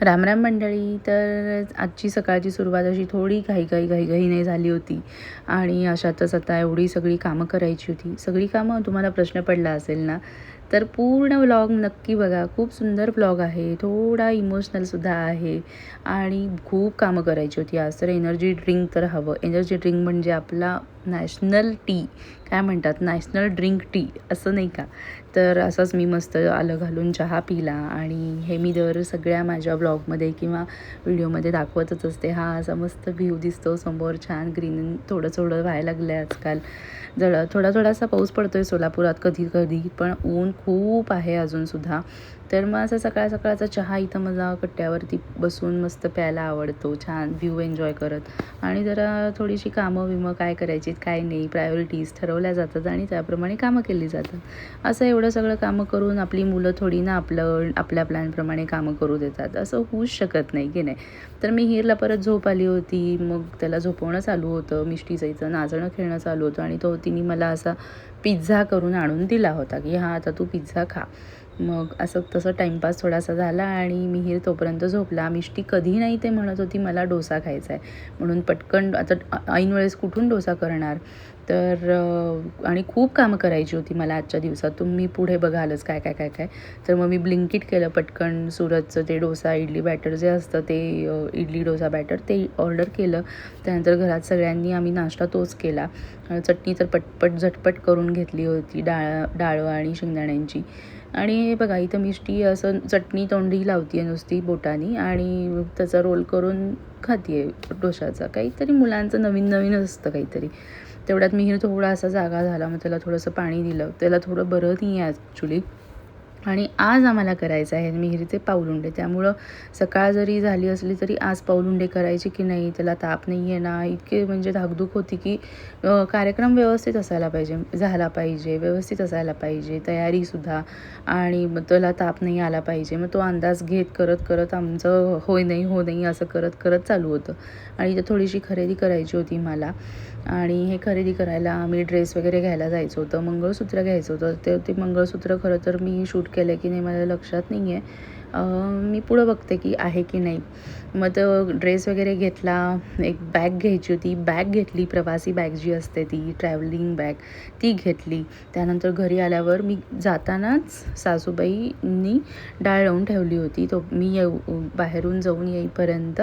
राम राम मंडळी. तर आजची सकाळची सुरुवात अशी थोडी घाईघाईने झाली होती आणि अशातच आता एवढी सगळी कामं करायची होती. सगळी कामं तुम्हाला प्रश्न पडला असेल ना, तर पूर्ण व्लॉग नक्की बघा. खूप सुंदर व्लॉग आहे, थोडा इमोशनलसुद्धा आहे आणि खूप कामं करायची होती. आज तर एनर्जी ड्रिंक तर हवं. एनर्जी ड्रिंक म्हणजे आपला नॅशनल टी, काय म्हणतात, नॅशनल ड्रिंक टी असं नाही का. तर असंच मी मस्त आलं घालून चहा पिला आणि हे मी दर सगळ्या माझ्या ब्लॉगमध्ये किंवा व्हिडिओमध्ये दाखवतच असते. हा असा मस्त व्ह्यू दिसतो समोर, छान ग्रीन थोडं थोडं व्हायला लागलं आहे आजकाल. थोडासा पाऊस पडतो आहे सोलापुरात कधी कधी, पण ऊन खूप आहे अजूनसुद्धा. तर मग असं सकाळचा चहा इथं मला कट्ट्यावरती बसून मस्त प्यायला आवडतो, छान व्ह्यू एन्जॉय करत. आणि जरा थोडीशी कामं काय करायची काय नाही, प्रायोरिटीज ठरवल्या जातात आणि त्याप्रमाणे कामं केली जातात. असं एवढं सगळं कामं करून आपली मुलं थोडी ना आपल्या प्लॅनप्रमाणे कामं करू देतात, असं होऊच शकत नाही की नाही. तर मिहीरला परत झोप आली होती, मग त्याला झोपवणं चालू होतं, मिष्टीचं इथं नाचणं खेळणं चालू होतं आणि तिने मला असा पिझ्झा करून आणून दिला होता की हा आता तू पिझ्झा खा. मग असं तसं टाईमपास थोडासा झाला आणि मिहीर तोपर्यंत झोपला. मिष्टी कधी नाही ते म्हणत होती मला डोसा खायचा आहे म्हणून. पटकन आता ऐन वेळेस कुठून डोसा करणार. तर आणि खूप कामं करायची होती मला आजच्या दिवसात, तुम्ही पुढे बघालच काय. तर मग मी ब्लिंकिट केलं पटकन. सुरतचं ते डोसा इडली बॅटर जे असतं ते इडली डोसा बॅटर ते ऑर्डर केलं. त्यानंतर घरात सगळ्यांनी आम्ही नाश्ता तोच केला. चटणी तर पटपट झटपट करून घेतली होती, डाळ आणि शेंगदाण्यांची. आणि हे बघा इथं मिष्टी असं चटणी तोंडी लावते आहे नुसती बोटानी आणि त्याचा रोल करून खाते आहे डोशाचा. काहीतरी मुलांचं नवीन असतं काहीतरी. तेवढ्यात मिहीर थोडासा जागा झाला, मग त्याला थोडंसं पाणी दिलं. त्याला थोडं बरं नाही आहे ॲक्च्युली. आणि आज आम्हाला करायचं आहे मिहीरचे पाऊलुंडे. त्यामुळं सकाळ जरी झाली असली तरी आज पाऊलुंडे करायचे की नाही, त्याला ताप नाही आहे ना, इतके म्हणजे धाकधूक होती की कार्यक्रम व्यवस्थित झाला पाहिजे, व्यवस्थित असायला पाहिजे, तयारीसुद्धा. आणि मग त्याला ताप नाही आला पाहिजे. मग तो अंदाज घेत करत आमचं हो नाही असं करत चालू होतं. आणि इथं थोडीशी खरेदी करायची होती मला. आणि हे खरेदी करायला आम्ही ड्रेस वगैरे घ्यायला जायचं होतं, मंगळसूत्र घ्यायचं होतं. ते मंगळसूत्र खरं तर मी शूट केलं की नाही माझ्या लक्षात नाही आहे. मी पुढं बघते की आहे की नाही. मग तो ड्रेस वगैरे घेतला. एक बॅग घ्यायची होती, बॅग घेतली, प्रवासी बॅग जी असते ती ट्रॅव्हलिंग बॅग, ती घेतली. त्यानंतर घरी आल्यावर मी जातानाच सासूबाईंनी डाळ लावून ठेवली होती. मी बाहेरून जाऊन येईपर्यंत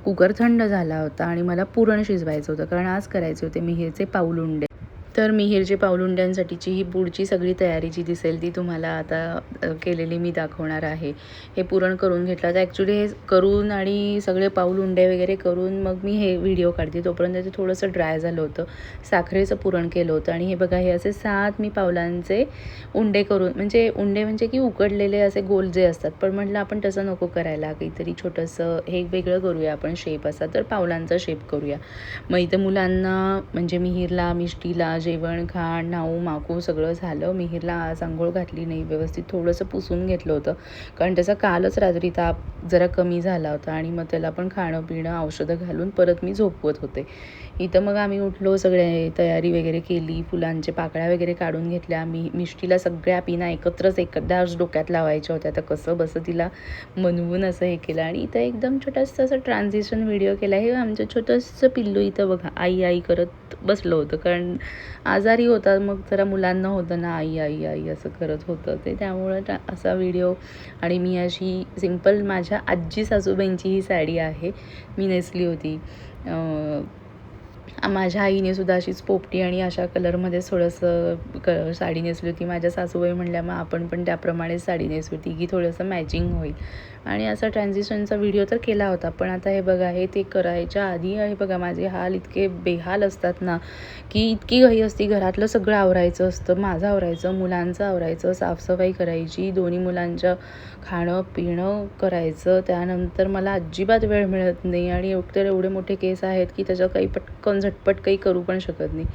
कुकर थंड झाला होता आणि मला पुरण शिजवायचं होतं, कारण आज करायचे होते मिहीरचे पाऊलुंडे. तर मिहीरचे पाऊलुंड्यांसाठीची ही पुढची सगळी तयारी जी दिसेल ती तुम्हाला आता केलेली मी दाखवणार आहे. हे पुरण करून घेतलं. तर ॲक्च्युली हे करून आणि सगळे पाऊलुंडे वगैरे करून मग मी हे व्हिडिओ काढते. तोपर्यंत ते थोडंसं ड्राय झालं होतं. साखरेचं पुरण केलं होतं आणि हे बघा हे असे 7 मी पावलांचे उंडे करून, म्हणजे उंडे म्हणजे की उकडलेले असे गोल जे असतात. पण म्हटलं आपण तसं नको करायला, काहीतरी छोटंसं हे वेगळं करूया आपण शेप असा, तर पावलांचा शेप करूया. मग इथं मुलांना म्हणजे मिहीरला मिष्टीला जेवण खाण नाऊ माकू सगळं झालं. मिहीरला आज आंघोळ घातली नाही व्यवस्थित, थोडंसं पुसून घेतलं होतं कारण त्याचा कालच रात्री ताप जरा कमी झाला होता आणि मग त्याला पण खाणं पिणं औषधं घालून परत मी झोपवत होते. इथं मग आम्ही उठलो, सगळे तयारी वगैरे केली, फुलांचे पाकळ्या वगैरे काढून घेतल्या. मिष्टीला सगळ्या पिना एकदाच डोक्यात लावायच्या होत्या. तर कसं बसं तिला मनवून असं हे केलं आणि इथं एकदम छोटंसं असं ट्रान्झिशन व्हिडिओ केला. हे आमचं छोटंसं पिल्लू इथं बघा आई करत बसलं होतं, कारण आजारी होता. मग जरा मुलांना होतं ना आई असं करत होतं ते, त्यामुळं असा व्हिडिओ. आणि मी अशी सिंपल माझ्या आजी सासूबाईंची ही साडी आहे, मी नेसली होती. माझ्या आईने सुद्धा अशीच पोपटी आणि अशा कलरमध्येच थोडंसं साडी नेसली होती. माझ्या सासूबाई म्हणल्या मग आपण पण त्याप्रमाणेच साडी नेसू, की थोडंसं मॅचिंग होईल. आणि असा ट्रान्झिशनचा व्हिडिओ तर केला होता. पण आता हे बघा हे ते करायच्या आधी हे बघा माझे हाल इतके बेहाल असतात ना, की इतकी घाई असती. घरातलं सगळं आवरायचं असतं, माझं आवरायचं, मुलांचं आवरायचं, साफसफाई करायची, दोन्ही मुलांचं खाणं पिणं करायचं. त्यानंतर मला अजिबात वेळ मिळत नाही आणि एकतर एवढे मोठे केस आहेत की त्याचं काही पटकन झटपट काही करू पण शकत नाही.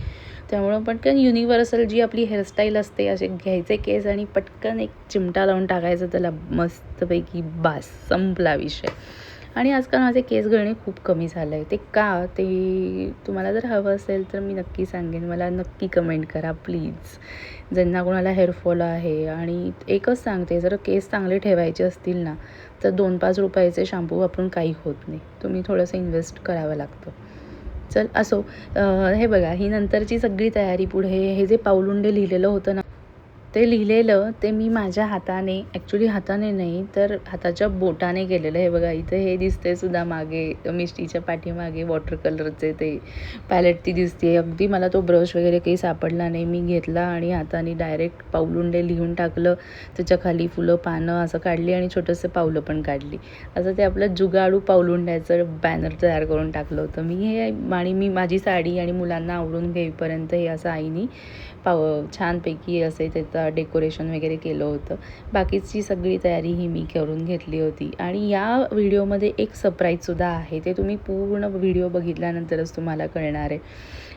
त्यामुळं पटकन युनिव्हर्सल जी आपली हेअरस्टाईल असते, असे घ्यायचे केस आणि पटकन एक चिमटा लावून टाकायचं त्याला मस्तपैकी, बास संपला विषय. आणि आजकाल माझे केस गळणे खूप कमी झालं आहे. ते का? ते तुम्हाला जर हवं असेल तर मी नक्की सांगेन. मला नक्की कमेंट करा प्लीज. ज्यांना कोणाला हेअरफॉल आहे आणि एकच सांगते, जर केस चांगले ठेवायचे असतील ना, तर 2-5 रुपयाचे शॅम्पू वापरून काही होत नाही. तुम्ही थोडंसं इन्व्हेस्ट करावं लागतं. चल असो. हे बघा, ही नंतरची सगळी तयारी पुढे हे जे पाऊलुंडे लिहिलेलं होतं ना, ते लिहिलेलं ते मी माझ्या हाताने, ॲक्च्युली हाताने नाही तर हाताच्या बोटाने केलेलं. हे बघा इथे हे दिसते सुद्धा मागे मिष्टीच्या पाठीमागे वॉटर कलरचे ते पॅलेट ती दिसते. अगदी मला तो ब्रश वगैरे काही सापडला नाही. मी घेतला आणि हाताने डायरेक्ट पाऊलुंडे लिहून टाकलं. त्याच्या खाली फुलं पानं असं काढली आणि छोटंसं पावलं पण काढली. असं ते आपलं जुगाडू पाऊलुंड्याचं बॅनर तयार करून टाकलं होतं मी. हे आणि मी माझी साडी आणि मुलांना आवडून घेईपर्यंत हे असं आईनी छानपैकी असे त्याचं डेकोरेशन वगैरे केलं होतं. बाकीची सगळी तयारी ही मी करून घेतली होती. आणि या व्हिडिओमध्ये एक सरप्राईजसुद्धा आहे. ते तुम्ही पूर्ण व्हिडिओ बघितल्यानंतरच तुम्हाला कळणार आहे.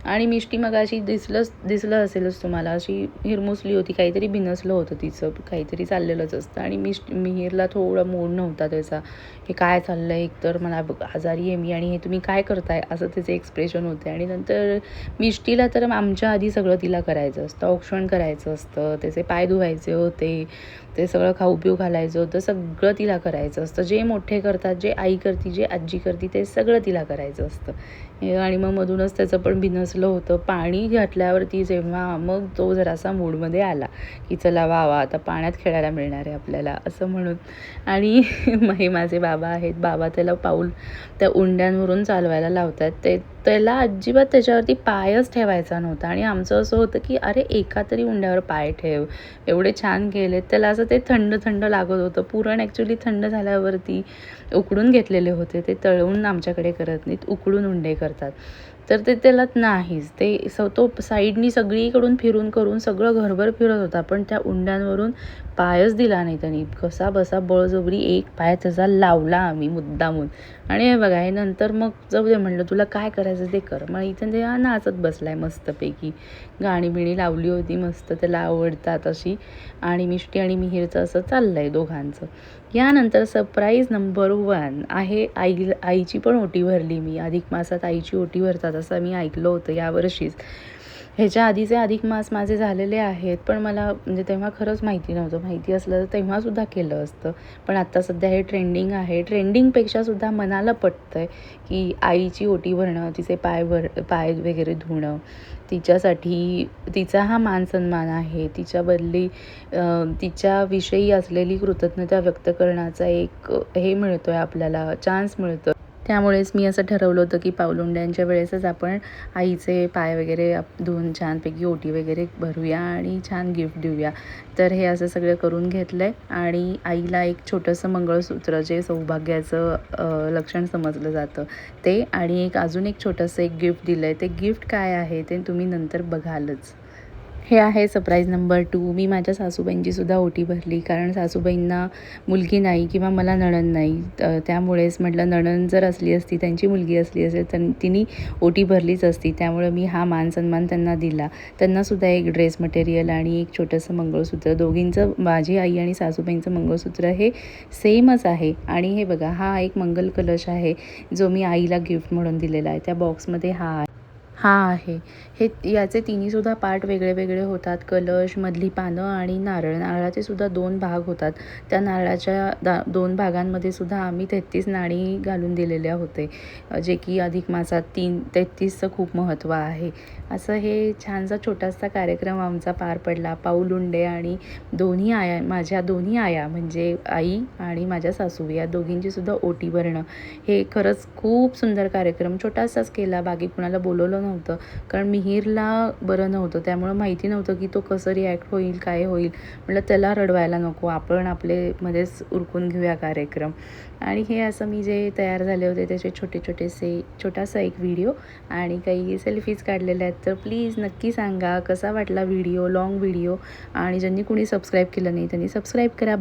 आणि मिष्टी मगाशी दिसलं असेलच तुम्हाला, अशी हिरमुसली होती, काहीतरी बिनसलं होतं तिचं, काहीतरी चाललेलंच असतं. आणि मिहिरला थोडा मूड नव्हता त्याचा. हे काय चाललं आहे, एकतर मला आजारी आहे मी आणि हे तुम्ही काय करताय, असं त्याचे एक्सप्रेशन होते. आणि नंतर मिष्टीला तर आमच्या आधी सगळं तिला करायचं असतं. औक्षण करायचं असतं, त्याचे पाय धुवायचे होते, ते सगळं खाऊ पिऊ घालायचं होतं, सगळं तिला करायचं असतं. जे मोठे करतात, जे आई करते, जे आजी करते, ते सगळं तिला करायचं असतं. आणि मग मधूनच त्याचं पण बिनसलं होतं. पाणी घातल्यावरती जेव्हा मग तो जरासा मूडमध्ये आला, की चला वा वा आता पाण्यात खेळायला मिळणार आहे आपल्याला, असं म्हणून. आणि हे माझे बाबा आहेत. बाबा त्याला त्या उंड्यांवरून चालवायला लावतात. त्याला अजिबात त्याच्यावरती पायच ठेवायचा नव्हता. आणि आमचं असं होतं की अरे एका तरी उंड्यावर पाय ठेव, एवढे छान केलेत. त्याला असं ते थंड थंड लागत होतं. पुरण ॲक्च्युली थंड झाल्यावरती उकडून घेतलेले होते. ते तळून आमच्याकडे करत नाहीत, उकडून उंडे करतात. तर ते त्याला नाहीच. तो साईडनी सगळीकडून फिरून करून सगळं घरभर फिरत होता, पण त्या उंड्यांवरून पायच दिला नाही त्याने. कसा बसा बळजबरी एक पाय त्याचा लावला आम्ही मुद्दामून. आणि हे बघा, हे नंतर मग जाऊ दे म्हणलं, तुला काय करायचं ते कर. मग इथं ते नाचत बसलाय मस्तपैकी. गाणी बिणी लावली होती मस्त, त्याला आवडतात अशी. आणि मिष्टी आणि मिहिरचं असं चाललंय दोघांचं. यानंतर सरप्राईज नंबर 1 आहे, आईची पण ओटी भरली मी. अधिक मासात आईची ओटी भरतात असं मी ऐकलं होतं यावर्षीच. ह्याच्या आधीचे अधिक मास माझे झालेले आहेत, पण मला म्हणजे तेव्हा खरंच माहिती नव्हतं. माहिती असलं तर तेव्हासुद्धा केलं असतं. पण आत्ता सध्या हे ट्रेंडिंग आहे. ट्रेंडिंगपेक्षासुद्धा मनाला पटतं आहे की आईची ओटी भरणं, तिचे पाय वगैरे धुणं, तिच्यासाठी तिचा हा मानसन्मान आहे. तिच्याविषयी असलेली कृतज्ञता व्यक्त करण्याचा एक हे मिळतो आहे आपल्याला, चान्स मिळतो. त्यामुळेच मी असं ठरवलं होतं की पाऊलुंड्यांच्या वेळेसच आपण आईचे पाय वगैरे धुवून छानपैकी ओटी वगैरे भरूया आणि छान गिफ्ट देऊया. तर हे असं सगळं करून घेतलं आहे. आणि आईला एक छोटंसं मंगळसूत्र, जे सौभाग्याचं लक्षण समजलं जातं ते, आणि अजून एक छोटंसं एक गिफ्ट दिलं आहे. ते गिफ्ट काय आहे ते तुम्ही नंतर बघालच. हे आहे सरप्राईज नंबर 2. मी माझ्या सासूबाईंचीसुद्धा ओटी भरली, कारण सासूबाईंना मुलगी नाही किंवा मला नणंद नाही. त्यामुळेच म्हटलं, नणंद जर असली असती, त्यांची मुलगी असली असेल तर तिने ओटी भरलीच असती. त्यामुळं मी हा मानसन्मान त्यांना दिला. त्यांनासुद्धा एक ड्रेस मटेरियल आणि एक छोटंसं मंगळसूत्र, दोघींचं, माझी आई आणि सासूबाईंचं मंगळसूत्र हे सेमच आहे. आणि हे बघा, हा एक मंगल कलश आहे, जो मी आईला गिफ्ट म्हणून दिलेला आहे. त्या बॉक्समध्ये हा आहे. याचे तिन्हीसुद्धा पार्ट वेगळे वेगळे होतात. कलश, मधली पानं आणि नारळ. नारळाचे सुद्धा 2 भाग होतात. त्या नारळाच्या 2 भागांमध्ये सुद्धा आम्ही 33 नाणी घालून दिलेले होते, जे की अधिक मासात 33चं खूप महत्त्व आहे. असं हे छानसा छोटासा कार्यक्रम आमचा पार पडला. पाऊलुंडे आणि माझ्या दोन्ही आया म्हणजे आई आणि माझ्या सासू, या दोघींचीसुद्धा ओटी भरणं, हे खरंच खूप सुंदर कार्यक्रम छोटासाच केला. बाकी कुणाला बोलवलं नव्हतं, कारण मिहिरला बरं नव्हतं. त्यामुळं माहिती नव्हतं की तो कसं रिॲक्ट होईल, काय होईल. म्हटलं त्याला रडवायला नको, आपण मध्येच उरकून घेऊया कार्यक्रम. आणि हे असं मी जे तयार झाले होते त्याचे छोटासा एक व्हिडिओ आणि काही सेल्फीज काढलेल्या आहेत. तर प्लीज नक्की सांगा कसा वाटला व्हिडिओ, लाँग व्हिडिओ. आणि ज्यांनी कुणी सबस्क्राईब केलं नाही त्यांनी सबस्क्राईब करा.